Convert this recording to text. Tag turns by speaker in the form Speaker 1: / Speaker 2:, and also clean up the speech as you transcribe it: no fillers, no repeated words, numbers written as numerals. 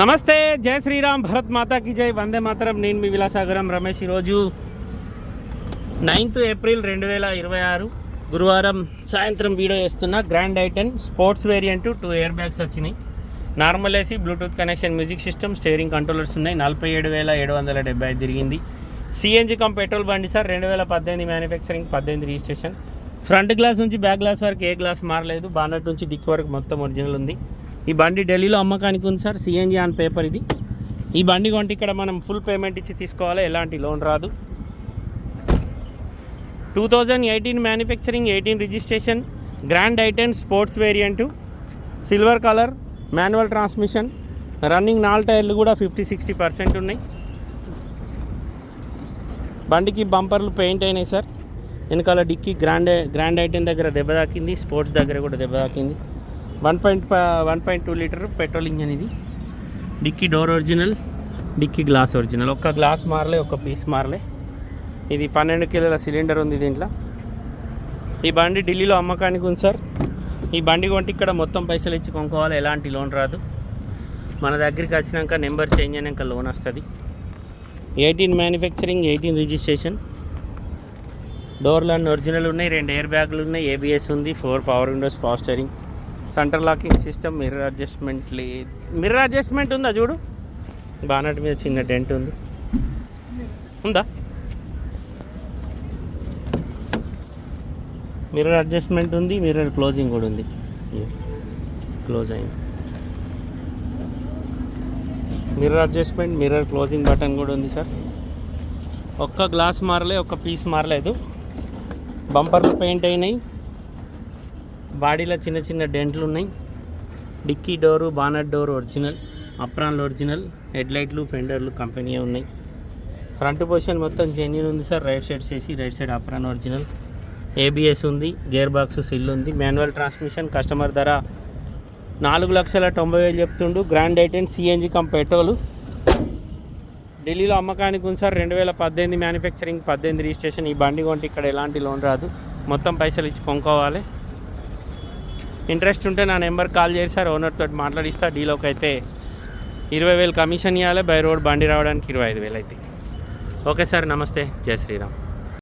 Speaker 1: నమస్తే, జై శ్రీరామ్, భరత్ మాతాకి జై, వందే మాతరం. నేను మీ విలాసాగరం రమేష్. ఈరోజు 9th ఏప్రిల్ 2026 గురువారం సాయంత్రం వీడియో చేస్తున్నా. Grand i ten sports variant 2 air bags వచ్చినాయి. Normal AC, Bluetooth connection, music system, steering controllers ఉన్నాయి. 47,775 తిరిగింది. సిఎన్జి కమ్ పెట్రోల్ బండి sir. 2018 manufacturing, 18 registration. Front glass నుంచి బ్యాక్ గ్లాస్ వరకు ఏ గ్లాస్ మారలేదు. బానట్ నుంచి డిక్ వరకు మొత్తం ఒరిజినల్ ఉంది. ఈ బండి ఢిల్లీలో అమ్మకానికి ఉంది సార్. సిఎన్జి ఆన్ పేపర్ ఇది. ఈ బండి కొంటే ఇక్కడ మనం ఫుల్ పేమెంట్ ఇచ్చి తీసుకోవాలి, ఎలాంటి లోన్ రాదు. 2018 manufacturing, 18 registration. Grand i ten sports variant, silver colour, manual transmission. Running 4 టైర్లు కూడా 50-60% ఉన్నాయి. బండికి బంపర్లు పెయింట్ అయినాయి సార్. వెనకాల డిక్కి గ్రాండ్ ఐటెన్ దగ్గర దెబ్బ తాకింది, స్పోర్ట్స్ దగ్గర కూడా దెబ్బ తాకింది. 1.2 లీటర్ పెట్రోల్ ఇంజన్ ఇది. Dickey door original, dickey glass original. ఒక్క గ్లాస్ మారలే, ఒక్క పీస్ మారలే. ఇది 12 కిలోల సిలిండర్ ఉంది దీంట్లో. ఈ బండి ఢిల్లీలో అమ్మకానికి ఉంది సార్. ఈ బండి కొంటే ఇక్కడ మొత్తం పైసలు ఇచ్చి కొనుక్కోవాలి, ఎలాంటి లోన్ రాదు. మన దగ్గరికి వచ్చినాక నెంబర్ చేంజ్ అయినాక లోన్ వస్తుంది. 18 మ్యానుఫ్యాక్చరింగ్, 18 రిజిస్ట్రేషన్. డోర్లు అన్నీ ఒరిజినల్ ఉన్నాయి. 2 ఎయిర్ బ్యాగులు ఉన్నాయి. ఏబిఎస్ ఉంది. 4 power Windows, power steering, centre locking system, mirror adjustment లేదు. మిర్రర్ అడ్జస్ట్మెంట్ ఉందా చూడు. బానట్ మీద చిన్న డెంట్ ఉంది, ఉందా? మిర్రర్ అడ్జస్ట్మెంట్ ఉంది. మిర్రర్ క్లోజింగ్ కూడా ఉంది. క్లోజ్ అయింది. Mirror adjustment, mirror closing button కూడా ఉంది సార్. ఒక్క గ్లాస్ మారలే, ఒక్క పీస్ మారలేదు. బంపర్లు పెయింట్ అయినాయి. బాడీలో చిన్న చిన్న డెంట్లు ఉన్నాయి. Dickey door, bonnet door original, అప్రాన్లు ఒరిజినల్, హెడ్లైట్లు, ఫెండర్లు కంపెనీ ఉన్నాయి. ఫ్రంట్ పొజిషన్ మొత్తం జెన్యూన్ ఉంది సార్. రైట్ సైడ్ చేసి, right side apron original. ABS ఉంది. గేర్ బాక్స్ సిల్ ఉంది. Manual transmission. కస్టమర్ ధర 4,90,000 చెప్తుండు. Grand i ten CNG cum petrol. ఢిల్లీలో అమ్మకానికి ఉంది సార్. 2018 manufacturing, 18 registration. ఈ బండి కొంటే ఇక్కడ ఎలాంటి లోన్ రాదు, మొత్తం పైసలు ఇచ్చి కొనుక్కోవాలి. ఇంట్రెస్ట్ ఉంటే నా నెంబర్ కాల్ చేసి సార్, ఓనర్ తోటి మాట్లాడిస్తా. డీలోకి అయితే 20,000 కమిషన్ ఇవ్వాలి. బై రోడ్ బండి రావడానికి 25,000 అవుతాయి. ఓకే సార్, నమస్తే, జై శ్రీరామ్.